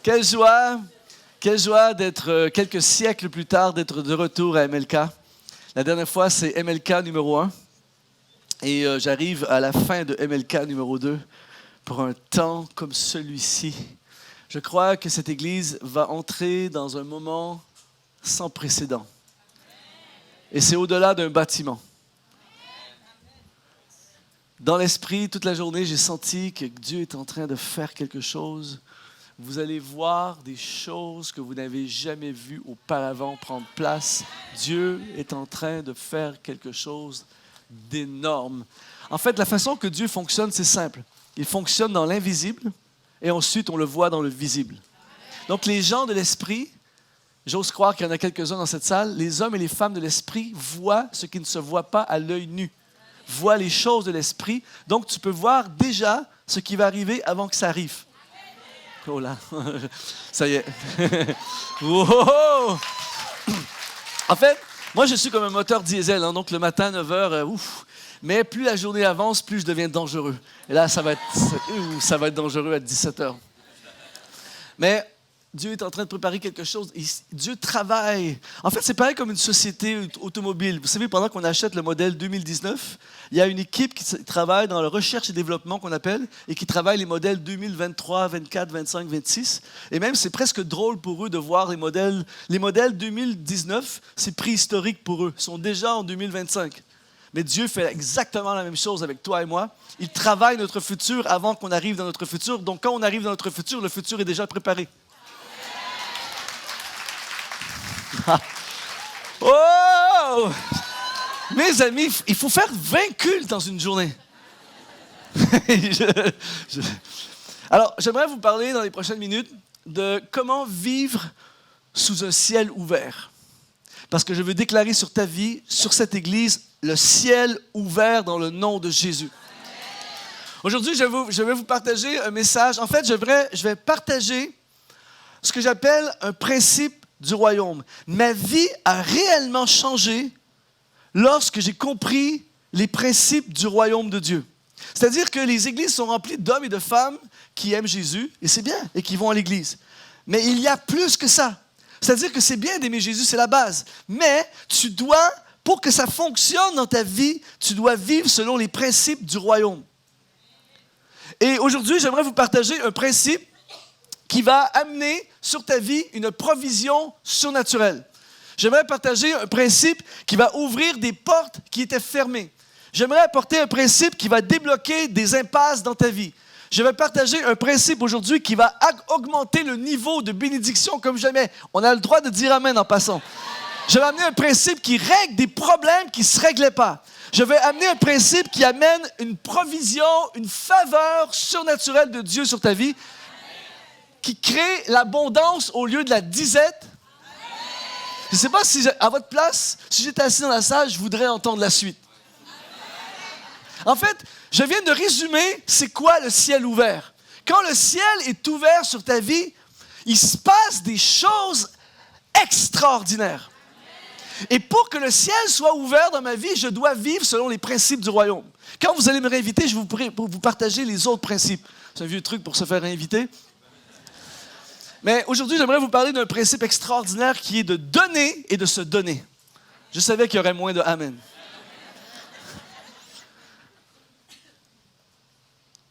Quelle joie d'être quelques siècles plus tard, d'être de retour à MLK. La dernière fois, c'est MLK numéro 1. Et j'arrive à la fin de MLK numéro 2 pour un temps comme celui-ci. Je crois que cette Église va entrer dans un moment sans précédent. Et c'est au-delà d'un bâtiment. Dans l'esprit, toute la journée, j'ai senti que Dieu est en train de faire quelque chose. Vous allez voir des choses que vous n'avez jamais vues auparavant prendre place. Dieu est en train de faire quelque chose d'énorme. En fait, la façon que Dieu fonctionne, c'est simple. Il fonctionne dans l'invisible et ensuite on le voit dans le visible. Donc les gens de l'esprit, j'ose croire qu'il y en a quelques-uns dans cette salle, les hommes et les femmes de l'esprit voient ce qui ne se voit pas à l'œil nu. Voient les choses de l'esprit. Donc tu peux voir déjà ce qui va arriver avant que ça arrive. Oh là, ça y est. Wow! En fait, moi je suis comme un moteur diesel, hein, donc le matin, 9h, ouf. Mais plus la journée avance, plus je deviens dangereux. Et là, ça va être dangereux à 17h. Mais Dieu est en train de préparer quelque chose. Dieu travaille. En fait, c'est pareil comme une société automobile. Vous savez, pendant qu'on achète le modèle 2019, il y a une équipe qui travaille dans la recherche et développement qu'on appelle et qui travaille les modèles 2023, 24, 25, 26. Et même, c'est presque drôle pour eux de voir les modèles. Les modèles 2019, c'est préhistorique pour eux. Ils sont déjà en 2025. Mais Dieu fait exactement la même chose avec toi et moi. Il travaille notre futur avant qu'on arrive dans notre futur. Donc, quand on arrive dans notre futur, le futur est déjà préparé. Oh! Mes amis, il faut faire 20 cultes dans une journée. Alors, j'aimerais vous parler dans les prochaines minutes de comment vivre sous un ciel ouvert. Parce que je veux déclarer sur ta vie, sur cette Église, le ciel ouvert dans le nom de Jésus. Aujourd'hui, je vais vous partager un message. En fait, je vais partager ce que j'appelle un principe du royaume. Ma vie a réellement changé lorsque j'ai compris les principes du royaume de Dieu. C'est-à-dire que les églises sont remplies d'hommes et de femmes qui aiment Jésus, et c'est bien, et qui vont à l'église. Mais il y a plus que ça. C'est-à-dire que c'est bien d'aimer Jésus, c'est la base. Mais tu dois, pour que ça fonctionne dans ta vie, tu dois vivre selon les principes du royaume. Et aujourd'hui, j'aimerais vous partager un principe qui va amener sur ta vie une provision surnaturelle. J'aimerais partager un principe qui va ouvrir des portes qui étaient fermées. J'aimerais apporter un principe qui va débloquer des impasses dans ta vie. Je vais partager un principe aujourd'hui qui va augmenter le niveau de bénédiction comme jamais. On a le droit de dire amen en passant. Je vais amener un principe qui règle des problèmes qui ne se réglaient pas. Je vais amener un principe qui amène une provision, une faveur surnaturelle de Dieu sur ta vie, qui crée l'abondance au lieu de la disette. Je ne sais pas si, à votre place, si j'étais assis dans la salle, je voudrais entendre la suite. En fait, je viens de résumer c'est quoi le ciel ouvert. Quand le ciel est ouvert sur ta vie, il se passe des choses extraordinaires. Et pour que le ciel soit ouvert dans ma vie, je dois vivre selon les principes du royaume. Quand vous allez me réinviter, je vous pourrai pour vous partager les autres principes. C'est un vieux truc pour se faire réinviter. Mais aujourd'hui, j'aimerais vous parler d'un principe extraordinaire qui est de donner et de se donner. Je savais qu'il y aurait moins de amen.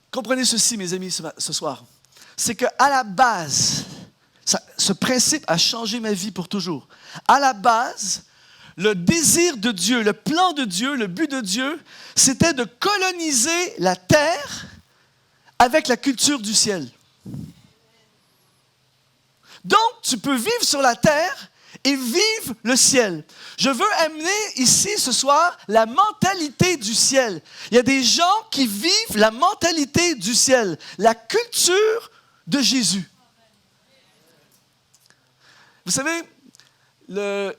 Comprenez ceci, mes amis, ce soir. C'est qu'à la base, ce principe a changé ma vie pour toujours. À la base, le désir de Dieu, le plan de Dieu, le but de Dieu, c'était de coloniser la terre avec la culture du ciel. Donc, tu peux vivre sur la terre et vivre le ciel. Je veux amener ici, ce soir, la mentalité du ciel. Il y a des gens qui vivent la mentalité du ciel, la culture de Jésus. Vous savez,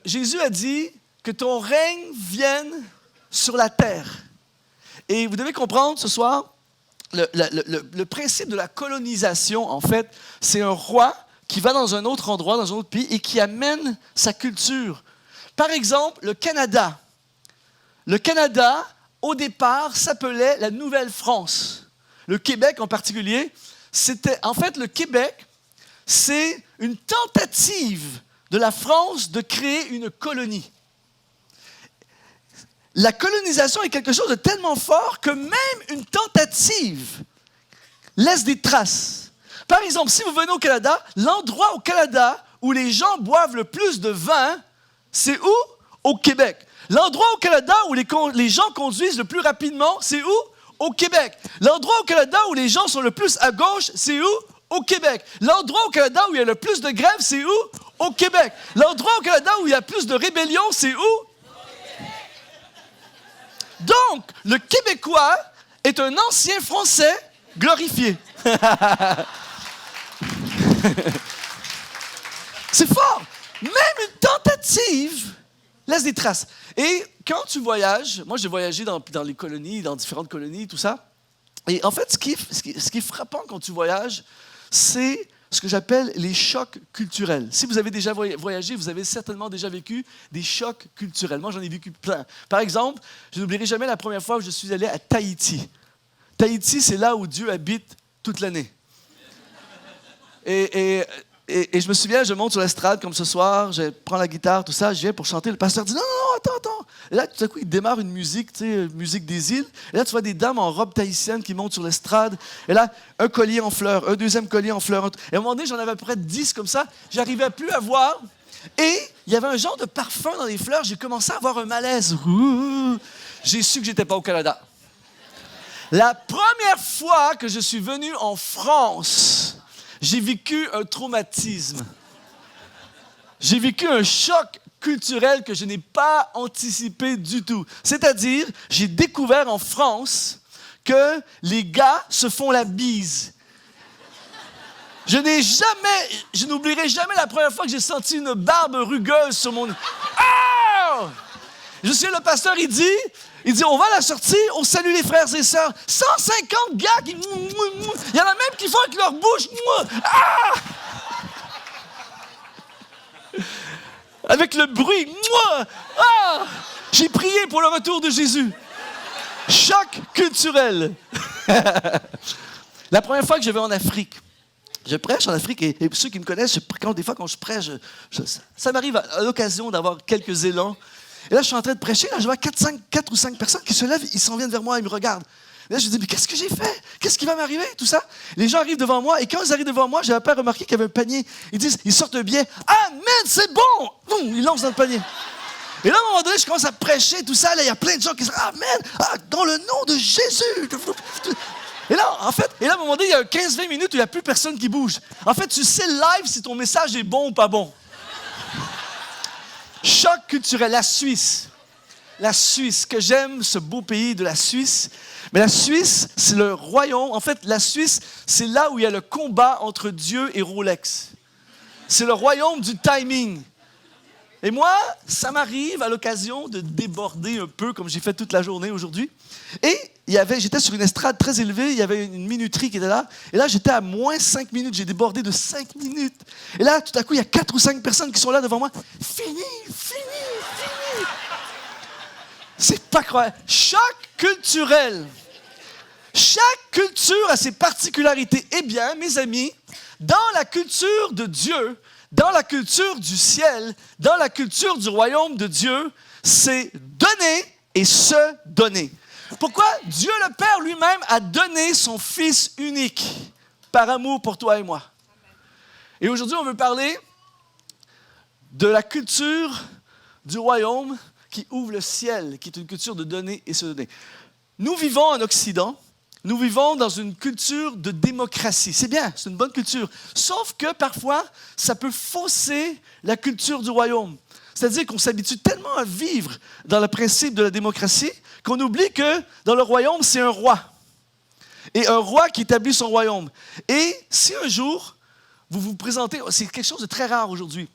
Jésus a dit que ton règne vienne sur la terre. Et vous devez comprendre ce soir, le principe de la colonisation, en fait, c'est un roi qui va dans un autre endroit, dans un autre pays, et qui amène sa culture. Par exemple, le Canada. Le Canada, au départ, s'appelait la Nouvelle-France. Le Québec en particulier, c'était... En fait, le Québec, c'est une tentative de la France de créer une colonie. La colonisation est quelque chose de tellement fort que même une tentative laisse des traces. Par exemple, si vous venez au Canada, l'endroit au Canada où les gens boivent le plus de vin, c'est où? Au Québec. L'endroit au Canada où les gens conduisent le plus rapidement, c'est où? Au Québec. L'endroit au Canada où les gens sont le plus à gauche, c'est où? Au Québec. L'endroit au Canada où il y a le plus de grèves, c'est où? Au Québec. L'endroit au Canada où il y a plus de rébellions, c'est où? Donc, le Québécois est un ancien Français glorifié. C'est fort. Même une tentative laisse des traces. Et quand tu voyages, moi j'ai voyagé dans les colonies, dans différentes colonies, tout ça. Et en fait, ce qui est frappant quand tu voyages, c'est ce que j'appelle les chocs culturels. Si vous avez déjà voyagé, vous avez certainement déjà vécu des chocs culturels. Moi, j'en ai vécu plein. Par exemple, je n'oublierai jamais la première fois où je suis allé à Tahiti. Tahiti, c'est là où Dieu habite toute l'année. Et je me souviens, je monte sur l'estrade comme ce soir, je prends la guitare, tout ça, je viens pour chanter. Le pasteur dit non, attends. Et là, tout à coup, il démarre une musique, tu sais, musique des îles. Et là, tu vois des dames en robe tahitienne qui montent sur l'estrade. Et là, un collier en fleurs, un deuxième collier en fleurs. Et à un moment donné, j'en avais à peu près 10 comme ça. J'arrivais plus à voir. Et il y avait un genre de parfum dans les fleurs. J'ai commencé à avoir un malaise. J'ai su que j'étais pas au Canada. La première fois que je suis venu en France, j'ai vécu un traumatisme. J'ai vécu un choc culturel que je n'ai pas anticipé du tout. C'est-à-dire, j'ai découvert en France que les gars se font la bise. Je n'oublierai jamais la première fois que j'ai senti une barbe rugueuse sur mon... Ah! Je suis le pasteur, il dit, on va à la sortie, on salue les frères et sœurs. 150 gars qui... Il y en a même qui font avec leur bouche. Ah! Avec le bruit. Ah! J'ai prié pour le retour de Jésus. Choc culturel. La première fois que je vais en Afrique, je prêche en Afrique et ceux qui me connaissent, des fois quand je prêche, ça m'arrive à l'occasion d'avoir quelques élans. Et là, je suis en train de prêcher, là, je vois 4 ou 5 personnes qui se lèvent, ils s'en viennent vers moi, ils me regardent. Et là, je me dis, mais qu'est-ce que j'ai fait? Qu'est-ce qui va m'arriver? Tout ça. Les gens arrivent devant moi, et quand ils arrivent devant moi, j'avais pas remarqué qu'il y avait un panier. Ils sortent un billet. Ah, man, c'est bon! Boum, ils lancent dans le panier. Et là, à un moment donné, je commence à prêcher, tout ça. Là, il y a plein de gens qui disent, ah, man, dans le nom de Jésus! Et là, à un moment donné, il y a 15-20 minutes où il n'y a plus personne qui bouge. En fait, tu sais live si ton message est bon ou pas bon. Choc culturel, la Suisse. La Suisse, que j'aime ce beau pays de la Suisse. Mais la Suisse, c'est le royaume. En fait, la Suisse, c'est là où il y a le combat entre Dieu et Rolex. C'est le royaume du timing. Et moi, ça m'arrive à l'occasion de déborder un peu, comme j'ai fait toute la journée aujourd'hui. Et j'étais sur une estrade très élevée, il y avait une minuterie qui était là. Et là, j'étais à moins 5 minutes, j'ai débordé de 5 minutes. Et là, tout à coup, il y a 4 ou 5 personnes qui sont là devant moi. Fini. C'est pas croyable. Chaque culturel, chaque culture a ses particularités. Eh bien, mes amis, dans la culture de Dieu, dans la culture du ciel, dans la culture du royaume de Dieu, c'est donner et se donner. Pourquoi? Dieu le Père lui-même a donné son Fils unique par amour pour toi et moi. Et aujourd'hui, on veut parler de la culture du royaume qui ouvre le ciel, qui est une culture de donner et se donner. Nous vivons en Occident, nous vivons dans une culture de démocratie. C'est bien, c'est une bonne culture. Sauf que parfois, ça peut fausser la culture du royaume. C'est-à-dire qu'on s'habitue tellement à vivre dans le principe de la démocratie qu'on oublie que dans le royaume, c'est un roi. Et un roi qui établit son royaume. Et si un jour, vous vous présentez, c'est quelque chose de très rare aujourd'hui,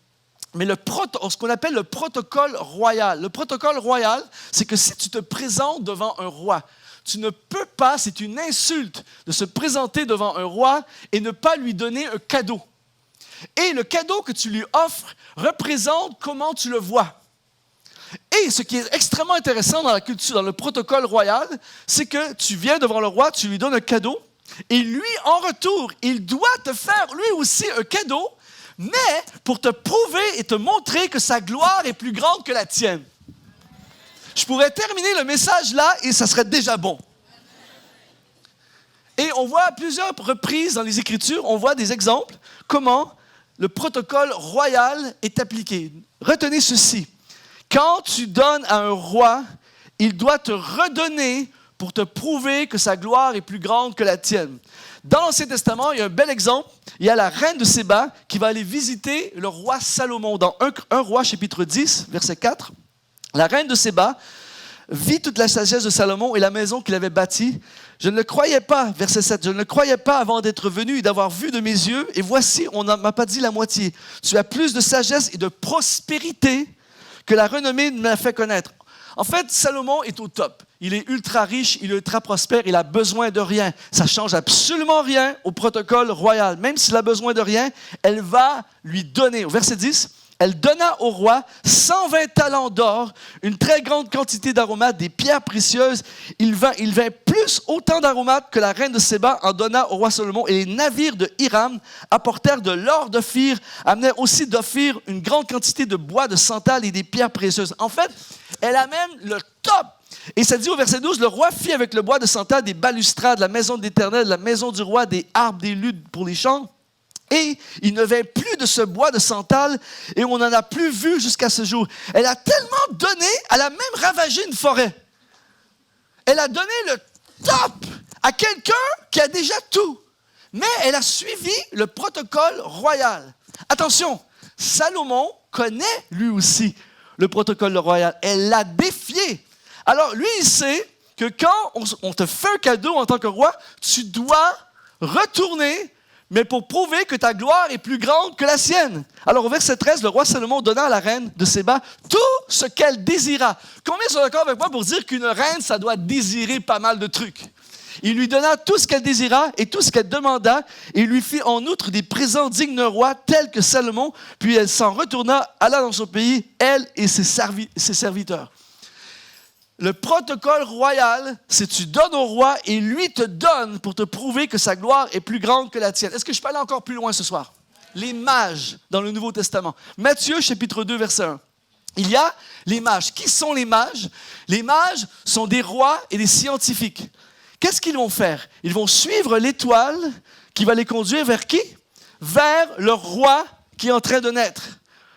mais ce qu'on appelle le protocole royal. Le protocole royal, c'est que si tu te présentes devant un roi, tu ne peux pas, c'est une insulte de se présenter devant un roi et ne pas lui donner un cadeau. Et le cadeau que tu lui offres représente comment tu le vois. Et ce qui est extrêmement intéressant dans la culture, dans le protocole royal, c'est que tu viens devant le roi, tu lui donnes un cadeau, Et lui, en retour, il doit te faire lui aussi un cadeau, mais pour te prouver et te montrer que sa gloire est plus grande que la tienne. Je pourrais terminer le message là et ça serait déjà bon. Et on voit à plusieurs reprises dans les Écritures, on voit des exemples comment le protocole royal est appliqué. Retenez ceci. Quand tu donnes à un roi, il doit te redonner pour te prouver que sa gloire est plus grande que la tienne. Dans l'Ancien Testament, il y a un bel exemple. Il y a la reine de Séba qui va aller visiter le roi Salomon. Dans 1 Roi, chapitre 10, verset 4, la reine de Séba vit toute la sagesse de Salomon et la maison qu'il avait bâtie. Je ne le croyais pas, verset 7, je ne le croyais pas avant d'être venu et d'avoir vu de mes yeux. Et voici, on ne m'a pas dit la moitié. Tu as plus de sagesse et de prospérité que la renommée me l'a fait connaître. En fait, Salomon est au top. Il est ultra riche, il est ultra prospère, il a besoin de rien. Ça ne change absolument rien au protocole royal. Même s'il a besoin de rien, elle va lui donner. Au verset 10, elle donna au roi 120 talents d'or, une très grande quantité d'aromates, des pierres précieuses. Il vint plus autant d'aromates que la reine de Séba en donna au roi Salomon. Et les navires de Hiram apportèrent de l'or d'Ophir, amenèrent aussi d'Ophir une grande quantité de bois de santal et des pierres précieuses. En fait, elle amène le top. Et ça dit au verset 12, le roi fit avec le bois de santal des balustrades, la maison de l'Éternel, la maison du roi, des harpes, des luttes pour les chants. Et il ne vint plus de ce bois de santal et on n'en a plus vu jusqu'à ce jour. Elle a tellement donné, elle a même ravagé une forêt. Elle a donné le top à quelqu'un qui a déjà tout. Mais elle a suivi le protocole royal. Attention, Salomon connaît lui aussi le protocole royal. Elle l'a défié. Alors lui, il sait que quand on te fait un cadeau en tant que roi, tu dois retourner, mais pour prouver que ta gloire est plus grande que la sienne. Alors au verset 13, le roi Salomon donna à la reine de Séba tout ce qu'elle désira. Combien sont d'accord avec moi pour dire qu'une reine, ça doit désirer pas mal de trucs? Il lui donna tout ce qu'elle désira et tout ce qu'elle demanda, et il lui fit en outre des présents dignes d'un roi tel que Salomon. Puis elle s'en retourna, alla dans son pays, elle et ses serviteurs. Le protocole royal, c'est tu donnes au roi et lui te donne pour te prouver que sa gloire est plus grande que la tienne. Est-ce que je peux aller encore plus loin ce soir? Les mages dans le Nouveau Testament. Matthieu, chapitre 2, verset 1. Il y a les mages. Qui sont les mages? Les mages sont des rois et des scientifiques. Qu'est-ce qu'ils vont faire? Ils vont suivre l'étoile qui va les conduire vers qui? Vers le roi qui est en train de naître.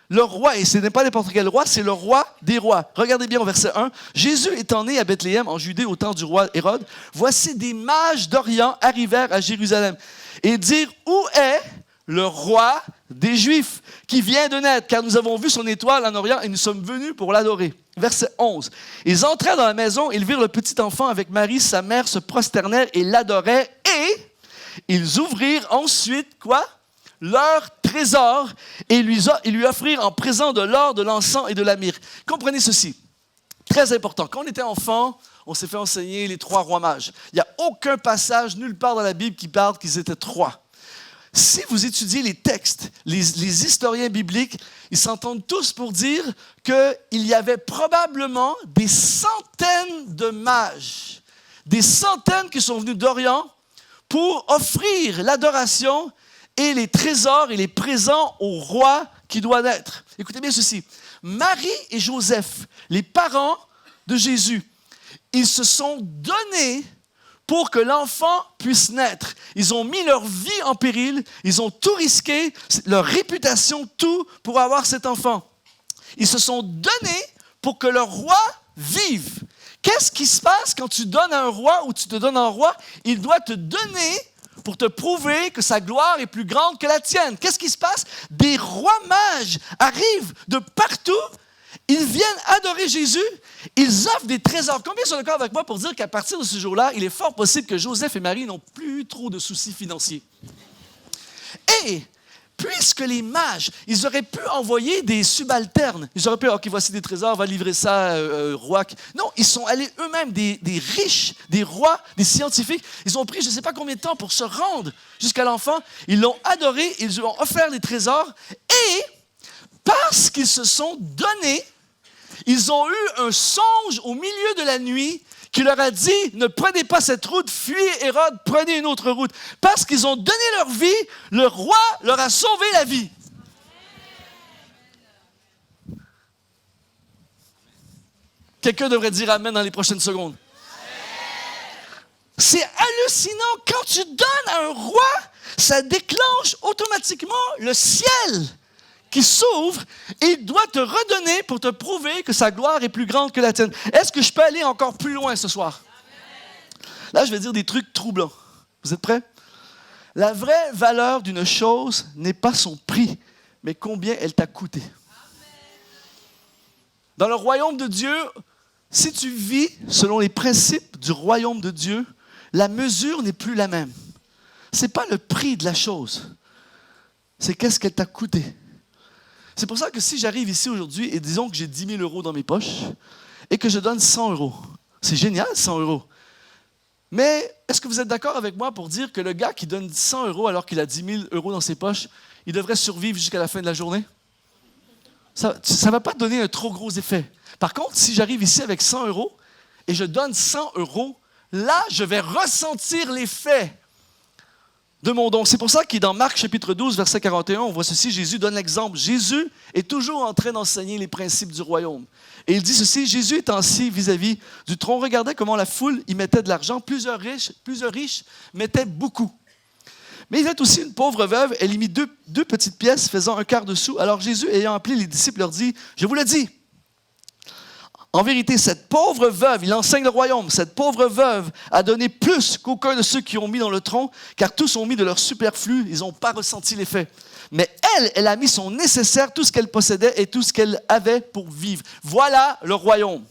Le roi, et ce n'est pas n'importe quel roi, c'est le roi des rois. Regardez bien au verset 1. Jésus étant né à Bethléem, en Judée, au temps du roi Hérode, voici des mages d'Orient arrivèrent à Jérusalem et dirent, où est le roi des Juifs qui vient de naître? Car nous avons vu son étoile en Orient et nous sommes venus pour l'adorer. Verset 11. Ils entrèrent dans la maison, ils virent le petit enfant avec Marie, sa mère, se prosternèrent et l'adoraient. Et ils ouvrirent ensuite, quoi? Leur trésor et ils lui offrirent en présent de l'or, de l'encens et de la myrrhe. Comprenez ceci, très important. Quand on était enfant, on s'est fait enseigner les 3 rois mages. Il n'y a aucun passage nulle part dans la Bible qui parle qu'ils étaient 3. Si vous étudiez les textes, les historiens bibliques, ils s'entendent tous pour dire qu'il y avait probablement des centaines de mages, des centaines qui sont venus d'Orient pour offrir l'adoration et les trésors et les présents au roi qui doit naître. Écoutez bien ceci. Marie et Joseph, les parents de Jésus, ils se sont donnés pour que l'enfant puisse naître. Ils ont mis leur vie en péril, ils ont tout risqué, leur réputation, tout pour avoir cet enfant. Ils se sont donnés pour que le roi vive. Qu'est-ce qui se passe quand tu donnes à un roi ou tu te donnes à un roi? Il doit te donner pour te prouver que sa gloire est plus grande que la tienne. Qu'est-ce qui se passe? Des rois mages arrivent de partout, ils viennent adorer Jésus, ils offrent des trésors. Combien sont d'accord avec moi pour dire qu'à partir de ce jour-là, il est fort possible que Joseph et Marie n'ont plus eu trop de soucis financiers? Et puisque les mages, ils auraient pu envoyer des subalternes. Ils auraient pu, OK, voici des trésors, va livrer ça roi. Non, ils sont allés eux-mêmes, des riches, des rois, des scientifiques. Ils ont pris je ne sais pas combien de temps pour se rendre jusqu'à l'enfant. Ils l'ont adoré, ils lui ont offert les trésors. Et parce qu'ils se sont donnés, ils ont eu un songe au milieu de la nuit qui leur a dit, ne prenez pas cette route, fuyez Hérode, prenez une autre route. Parce qu'ils ont donné leur vie, le roi leur a sauvé la vie. Quelqu'un devrait dire amen dans les prochaines secondes. C'est hallucinant. Quand tu donnes à un roi, ça déclenche automatiquement le ciel qui s'ouvre et il doit te redonner pour te prouver que sa gloire est plus grande que la tienne. Est-ce que je peux aller encore plus loin ce soir? Là, je vais dire des trucs troublants. Vous êtes prêts? La vraie valeur d'une chose n'est pas son prix, mais combien elle t'a coûté. Dans le royaume de Dieu, si tu vis selon les principes du royaume de Dieu, la mesure n'est plus la même. Ce n'est pas le prix de la chose, c'est qu'est-ce qu'elle t'a coûté. C'est pour ça que si j'arrive ici aujourd'hui et disons que j'ai 10 000 euros dans mes poches et que je donne 100 euros, c'est génial 100 euros. Mais est-ce que vous êtes d'accord avec moi pour dire que le gars qui donne 100 euros alors qu'il a 10 000 euros dans ses poches, il devrait survivre jusqu'à la fin de la journée? Ça ne va pas donner un trop gros effet. Par contre, si j'arrive ici avec 100 euros et je donne 100 euros, là, je vais ressentir l'effet de mon don. C'est pour ça que dans Marc chapitre 12, verset 41, on voit ceci, Jésus donne l'exemple. Jésus est toujours en train d'enseigner les principes du royaume. Et il dit ceci, Jésus étant assis vis-à-vis du trône, regardait comment la foule y mettait de l'argent. Plusieurs riches mettaient beaucoup. Mais il y avait aussi une pauvre veuve, elle y mit deux petites pièces faisant un quart de sou. Alors Jésus, ayant appelé les disciples, leur dit, je vous le dis, en vérité, cette pauvre veuve, il enseigne le royaume, cette pauvre veuve a donné plus qu'aucun de ceux qui ont mis dans le tronc, car tous ont mis de leur superflu, ils n'ont pas ressenti l'effet. Mais elle a mis son nécessaire, tout ce qu'elle possédait et tout ce qu'elle avait pour vivre. Voilà le royaume.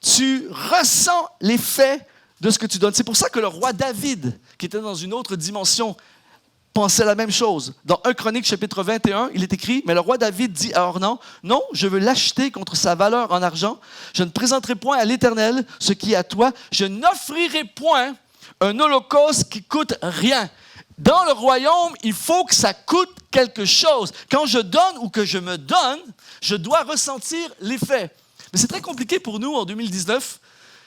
Tu ressens l'effet de ce que tu donnes. C'est pour ça que le roi David, qui était dans une autre dimension, pensait la même chose. Dans 1 Chronique, chapitre 21, il est écrit, « Mais le roi David dit à Ornan, « Non, je veux l'acheter contre sa valeur en argent. Je ne présenterai point à l'Éternel ce qui est à toi. Je n'offrirai point un holocauste qui coûte rien. » Dans le royaume, il faut que ça coûte quelque chose. Quand je donne ou que je me donne, je dois ressentir l'effet. Mais c'est très compliqué pour nous, en 2019,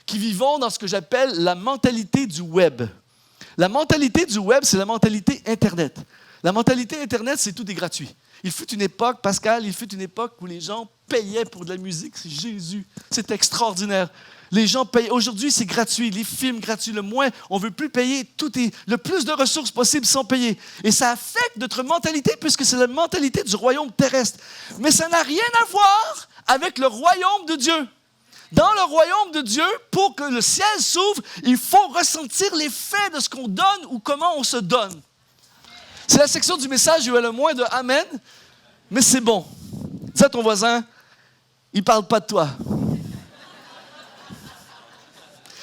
qui vivons dans ce que j'appelle la mentalité du web. La mentalité du web, c'est la mentalité Internet. La mentalité Internet, c'est tout est gratuit. Il fut une époque, Pascal, où les gens payaient pour de la musique. C'est Jésus. C'est extraordinaire. Les gens payent. Aujourd'hui, c'est gratuit. Les films gratuits. Le moins, on ne veut plus payer. Tout est le plus de ressources possible sans payer. Et ça affecte notre mentalité puisque c'est la mentalité du royaume terrestre. Mais ça n'a rien à voir avec le royaume de Dieu. Dans le royaume de Dieu, pour que le ciel s'ouvre, il faut ressentir l'effet de ce qu'on donne ou comment on se donne. C'est la section du message où il y a le moins de « Amen », mais c'est bon. Dis à ton voisin, il ne parle pas de toi.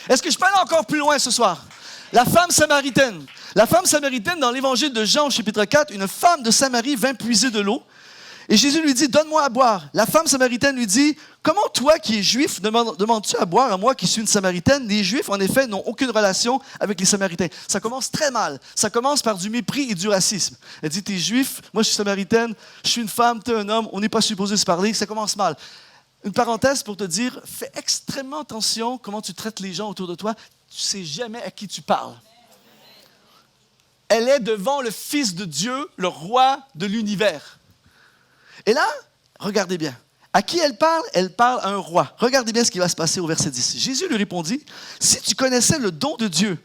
Est-ce que je peux aller encore plus loin ce soir? La femme samaritaine. La femme samaritaine, dans l'évangile de Jean, chapitre 4, une femme de Samarie vint puiser de l'eau. Et Jésus lui dit, donne-moi à boire. La femme samaritaine lui dit, comment toi qui es juif demandes-tu à boire à moi qui suis une samaritaine? Les juifs, en effet, n'ont aucune relation avec les samaritains. Ça commence très mal. Ça commence par du mépris et du racisme. Elle dit, t'es juif, moi je suis samaritaine, je suis une femme, t'es un homme, on n'est pas supposé se parler. Ça commence mal. Une parenthèse pour te dire, fais extrêmement attention comment tu traites les gens autour de toi. Tu ne sais jamais à qui tu parles. Elle est devant le Fils de Dieu, le roi de l'univers. Et là, regardez bien. À qui elle parle? Elle parle à un roi. Regardez bien ce qui va se passer au verset 10. Jésus lui répondit, « Si tu connaissais le don de Dieu,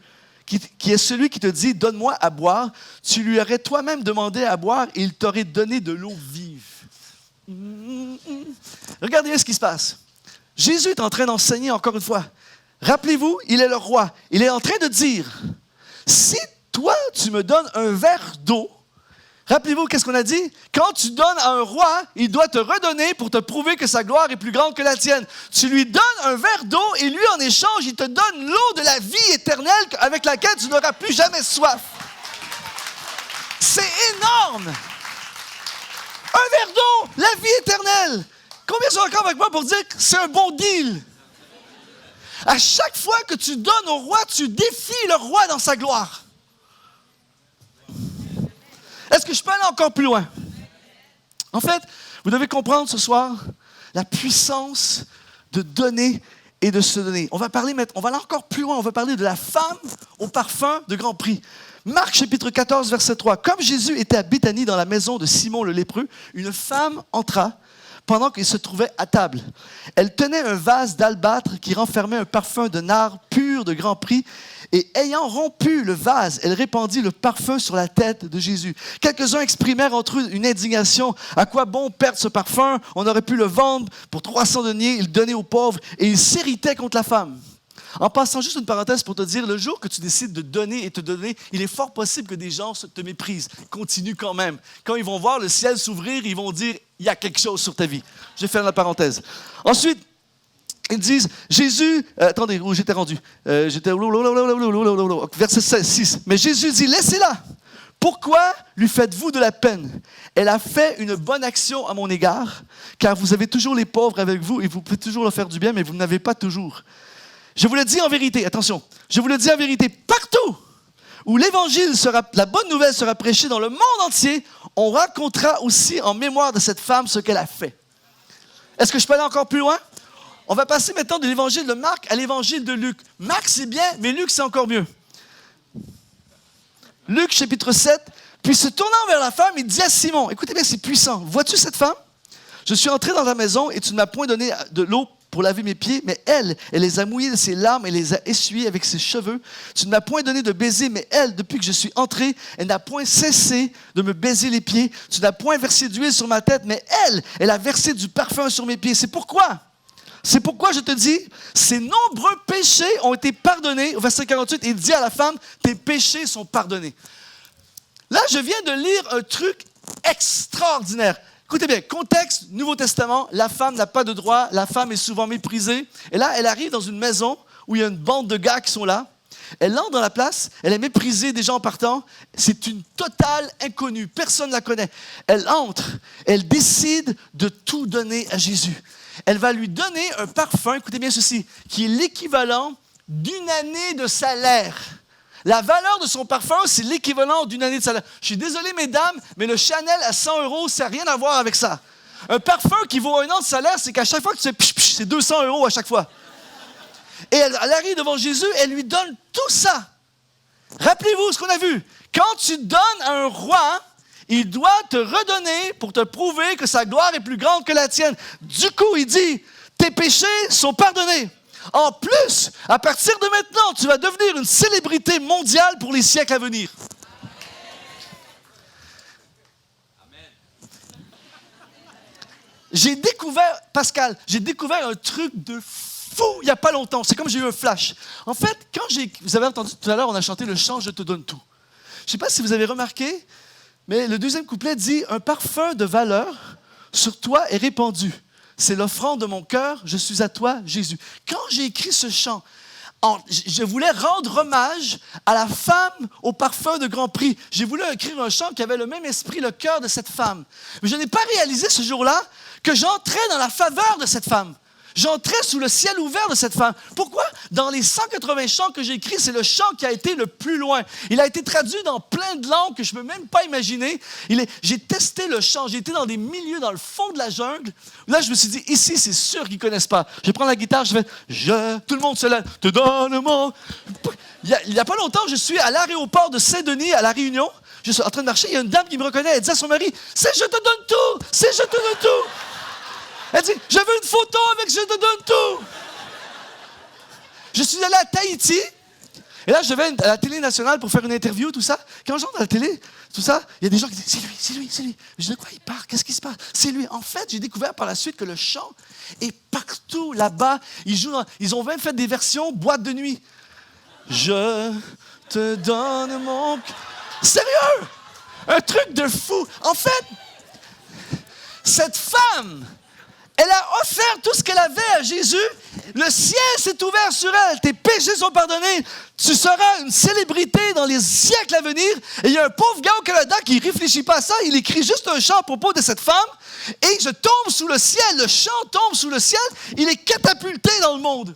qui est celui qui te dit, donne-moi à boire, tu lui aurais toi-même demandé à boire et il t'aurait donné de l'eau vive. » Regardez bien ce qui se passe. Jésus est en train d'enseigner encore une fois. Rappelez-vous, il est le roi. Il est en train de dire, « Si toi, tu me donnes un verre d'eau, rappelez-vous, qu'est-ce qu'on a dit? Quand tu donnes à un roi, il doit te redonner pour te prouver que sa gloire est plus grande que la tienne. Tu lui donnes un verre d'eau et lui, en échange, il te donne l'eau de la vie éternelle avec laquelle tu n'auras plus jamais soif. C'est énorme! Un verre d'eau, la vie éternelle. Combien sont encore avec moi pour dire que c'est un bon deal? À chaque fois que tu donnes au roi, tu défies le roi dans sa gloire. Est-ce que je peux aller encore plus loin? En fait, vous devez comprendre ce soir la puissance de donner et de se donner. On va aller encore plus loin. On va parler de la femme au parfum de grand prix. Marc chapitre 14, verset 3. Comme Jésus était à Béthanie dans la maison de Simon le lépreux, une femme entra pendant qu'il se trouvait à table. Elle tenait un vase d'albâtre qui renfermait un parfum de nard pur de grand prix, et ayant rompu le vase, elle répandit le parfum sur la tête de Jésus. Quelques-uns exprimèrent entre eux une indignation. À quoi bon perdre ce parfum? On aurait pu le vendre pour 300 deniers et le donner aux pauvres. Et ils s'irritaient contre la femme. En passant, juste une parenthèse pour te dire, le jour que tu décides de donner et te donner, il est fort possible que des gens te méprisent. Continue quand même. Quand ils vont voir le ciel s'ouvrir, ils vont dire, il y a quelque chose sur ta vie. Je vais faire la parenthèse. Ensuite, ils disent, Jésus, attendez, où j'étais rendu? Verset 6. Mais Jésus dit, laissez-la. Pourquoi lui faites-vous de la peine? Elle a fait une bonne action à mon égard, car vous avez toujours les pauvres avec vous et vous pouvez toujours leur faire du bien, mais vous n'avez pas toujours. Je vous le dis en vérité, attention, je vous le dis en vérité, partout où la bonne nouvelle sera prêchée dans le monde entier, on racontera aussi en mémoire de cette femme ce qu'elle a fait. Est-ce que je peux aller encore plus loin? On va passer maintenant de l'évangile de Marc à l'évangile de Luc. Marc, c'est bien, mais Luc, c'est encore mieux. Luc, chapitre 7, puis se tournant vers la femme, il dit à Simon, écoutez bien, c'est puissant, vois-tu cette femme? Je suis entré dans ta maison et tu ne m'as point donné de l'eau pour laver mes pieds, mais elle les a mouillés de ses larmes et les a essuyés avec ses cheveux. Tu ne m'as point donné de baiser, mais elle, depuis que je suis entré, elle n'a point cessé de me baiser les pieds. Tu n'as point versé d'huile sur ma tête, mais elle a versé du parfum sur mes pieds. C'est pourquoi je te dis, ces nombreux péchés ont été pardonnés. Au verset 48, il dit à la femme, tes péchés sont pardonnés. Là, je viens de lire un truc extraordinaire. Écoutez bien, contexte, Nouveau Testament, la femme n'a pas de droit, la femme est souvent méprisée. Et là, elle arrive dans une maison où il y a une bande de gars qui sont là. Elle entre dans la place, elle est méprisée des gens en partant. C'est une totale inconnue, personne ne la connaît. Elle entre, elle décide de tout donner à Jésus. Elle va lui donner un parfum, écoutez bien ceci, qui est l'équivalent d'une année de salaire. La valeur de son parfum, c'est l'équivalent d'une année de salaire. Je suis désolé, mesdames, mais le Chanel à 100 €, ça n'a rien à voir avec ça. Un parfum qui vaut un an de salaire, c'est qu'à chaque fois que tu fais pich, c'est 200 € à chaque fois. Et elle arrive devant Jésus, elle lui donne tout ça. Rappelez-vous ce qu'on a vu. Quand tu donnes à un roi, il doit te redonner pour te prouver que sa gloire est plus grande que la tienne. Du coup, il dit, tes péchés sont pardonnés. En plus, à partir de maintenant, tu vas devenir une célébrité mondiale pour les siècles à venir. J'ai découvert un truc de fou il n'y a pas longtemps. C'est comme j'ai eu un flash. En fait, vous avez entendu tout à l'heure, on a chanté le chant « Je te donne tout ». Je ne sais pas si vous avez remarqué, mais le deuxième couplet dit « Un parfum de valeur sur toi est répandu. C'est l'offrande de mon cœur, je suis à toi, Jésus. » Quand j'ai écrit ce chant, je voulais rendre hommage à la femme au parfum de grand prix. J'ai voulu écrire un chant qui avait le même esprit, le cœur de cette femme. Mais je n'ai pas réalisé ce jour-là que j'entrais dans la faveur de cette femme. J'entrais sous le ciel ouvert de cette femme. Pourquoi? Dans les 180 chants que j'ai écrits, c'est le chant qui a été le plus loin. Il a été traduit dans plein de langues que je ne peux même pas imaginer. J'ai testé le chant. J'ai été dans des milieux, dans le fond de la jungle. Là, je me suis dit, ici, c'est sûr qu'ils ne connaissent pas. Je vais prendre la guitare, je vais... Tout le monde se lève. Te donne mon... Il n'y a pas longtemps, je suis à l'aéroport de Saint-Denis, à La Réunion. Je suis en train de marcher. Il y a une dame qui me reconnaît. Elle dit à son mari, c'est je te donne tout. C'est je te donne tout. Elle dit, je veux une photo avec je te donne tout. Je suis allé à Tahiti. Et là, je vais à la télé nationale pour faire une interview, tout ça. Quand j'entre à la télé, tout ça, il y a des gens qui disent, c'est lui. Je dis, de quoi il parle? Qu'est-ce qui se passe? C'est lui. En fait, j'ai découvert par la suite que le chant est partout là-bas. Ils ont même fait des versions boîte de nuit. Je te donne mon... Sérieux? Un truc de fou. En fait, cette femme... Elle a offert tout ce qu'elle avait à Jésus. Le ciel s'est ouvert sur elle. Tes péchés sont pardonnés. Tu seras une célébrité dans les siècles à venir. Et il y a un pauvre gars au Canada qui ne réfléchit pas à ça. Il écrit juste un chant à propos de cette femme. Et je tombe sous le ciel. Le chant tombe sous le ciel. Il est catapulté dans le monde.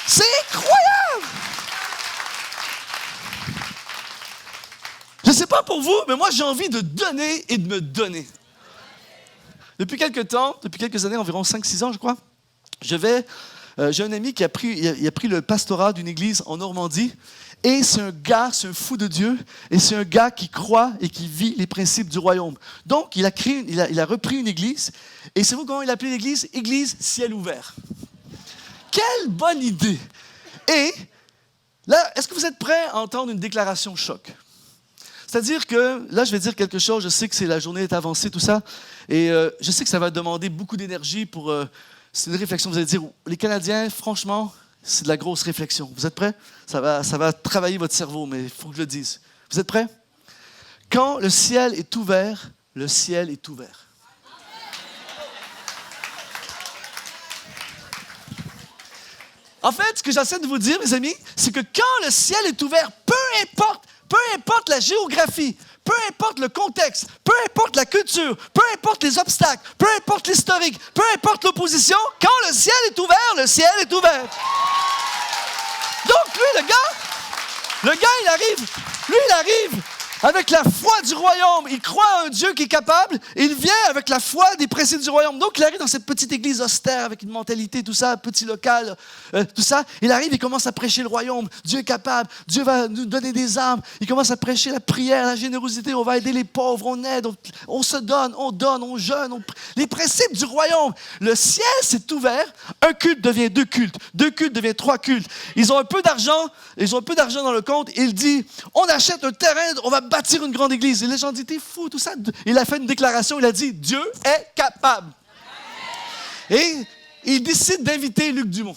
C'est incroyable! Je ne sais pas pour vous, mais moi j'ai envie de donner et de me donner. Depuis quelques années, environ 5-6 ans, je crois, J'ai un ami qui a pris le pastorat d'une église en Normandie. Et c'est un fou de Dieu, et c'est un gars qui croit et qui vit les principes du royaume. Donc, il a repris une église, et savez-vous comment il a appelé l'église? Église ciel ouvert. Quelle bonne idée! Et là, est-ce que vous êtes prêts à entendre une déclaration choc? C'est-à-dire que, là, je vais dire quelque chose, je sais que la journée est avancée, tout ça, et je sais que ça va demander beaucoup d'énergie pour... c'est une réflexion, vous allez dire, les Canadiens, franchement... C'est de la grosse réflexion. Vous êtes prêts? Ça va travailler votre cerveau, mais il faut que je le dise. Vous êtes prêts? Quand le ciel est ouvert, le ciel est ouvert. En fait, ce que j'essaie de vous dire, mes amis, c'est que quand le ciel est ouvert, peu importe la géographie, peu importe le contexte, peu importe la culture, peu importe les obstacles, peu importe l'historique, peu importe l'opposition, quand le ciel est ouvert, le ciel est ouvert. Donc, lui, le gars, il arrive avec la foi du royaume. Il croit à un Dieu qui est capable. Et il vient avec la foi des principes du royaume. Donc, il arrive dans cette petite église austère avec une mentalité, tout ça, petit local, tout ça. Il arrive, il commence à prêcher le royaume. Dieu est capable. Dieu va nous donner des armes. Il commence à prêcher la prière, la générosité. On va aider les pauvres, on aide, on se donne, on jeûne. Les principes du royaume. Le ciel s'est ouvert. Un culte devient 2 cultes. 2 cultes devient 3 cultes. Ils ont un peu d'argent dans le compte. Il dit, on achète un terrain, on va bâtir une grande église. Et les gens disent, t'es fou, tout ça. Il a fait une déclaration, il a dit, Dieu est capable. Et il décide d'inviter Luc Dumont.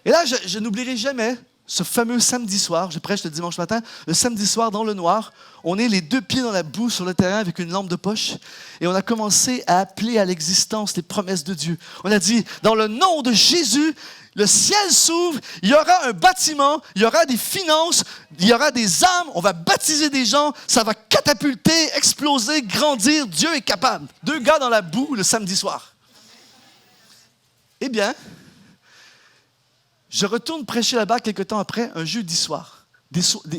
Et là, je n'oublierai jamais ce fameux samedi soir, je prêche le dimanche matin, le samedi soir dans le noir, on est les 2 pieds dans la boue sur le terrain avec une lampe de poche et on a commencé à appeler à l'existence les promesses de Dieu. On a dit, dans le nom de Jésus, le ciel s'ouvre, il y aura un bâtiment, il y aura des finances, il y aura des âmes, on va baptiser des gens, ça va catapulter, exploser, grandir, Dieu est capable. 2 gars dans la boue le samedi soir. Eh bien, je retourne prêcher là-bas quelques temps après, un jeudi soir.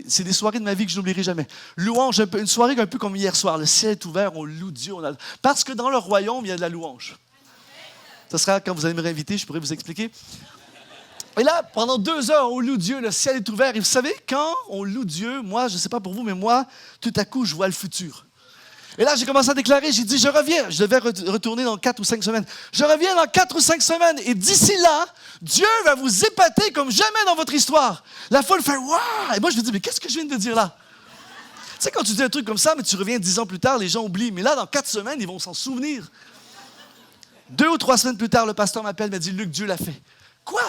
C'est des soirées de ma vie que je n'oublierai jamais. Louange, une soirée un peu comme hier soir. Le ciel est ouvert, on loue Dieu. Parce que dans le royaume, il y a de la louange. Ce sera quand vous allez me réinviter, je pourrai vous expliquer. Et là, pendant 2 heures, on loue Dieu, le ciel est ouvert. Et vous savez, quand on loue Dieu, moi, je ne sais pas pour vous, mais moi, tout à coup, je vois le futur. Et là, j'ai commencé à déclarer, j'ai dit, je reviens. Je devais retourner dans 4 ou 5 semaines. Je reviens dans 4 ou 5 semaines. Et d'ici là, Dieu va vous épater comme jamais dans votre histoire. La foule fait, waouh! Et moi, je me dis, mais qu'est-ce que je viens de dire là? Tu sais, quand tu dis un truc comme ça, mais tu reviens 10 ans plus tard, les gens oublient. Mais là, dans 4 semaines, ils vont s'en souvenir. 2 ou 3 semaines plus tard, le pasteur m'appelle, m'a dit, Luc, Dieu l'a fait. Quoi?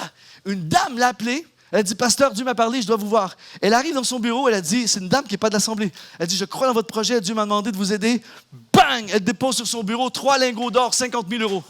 Une dame l'a appelé. Elle a dit, pasteur, Dieu m'a parlé, je dois vous voir. Elle arrive dans son bureau, elle a dit, c'est une dame qui n'est pas de l'Assemblée. Elle dit, je crois dans votre projet, Dieu m'a demandé de vous aider. Bang! Elle dépose sur son bureau 3 lingots d'or, 50 000 €.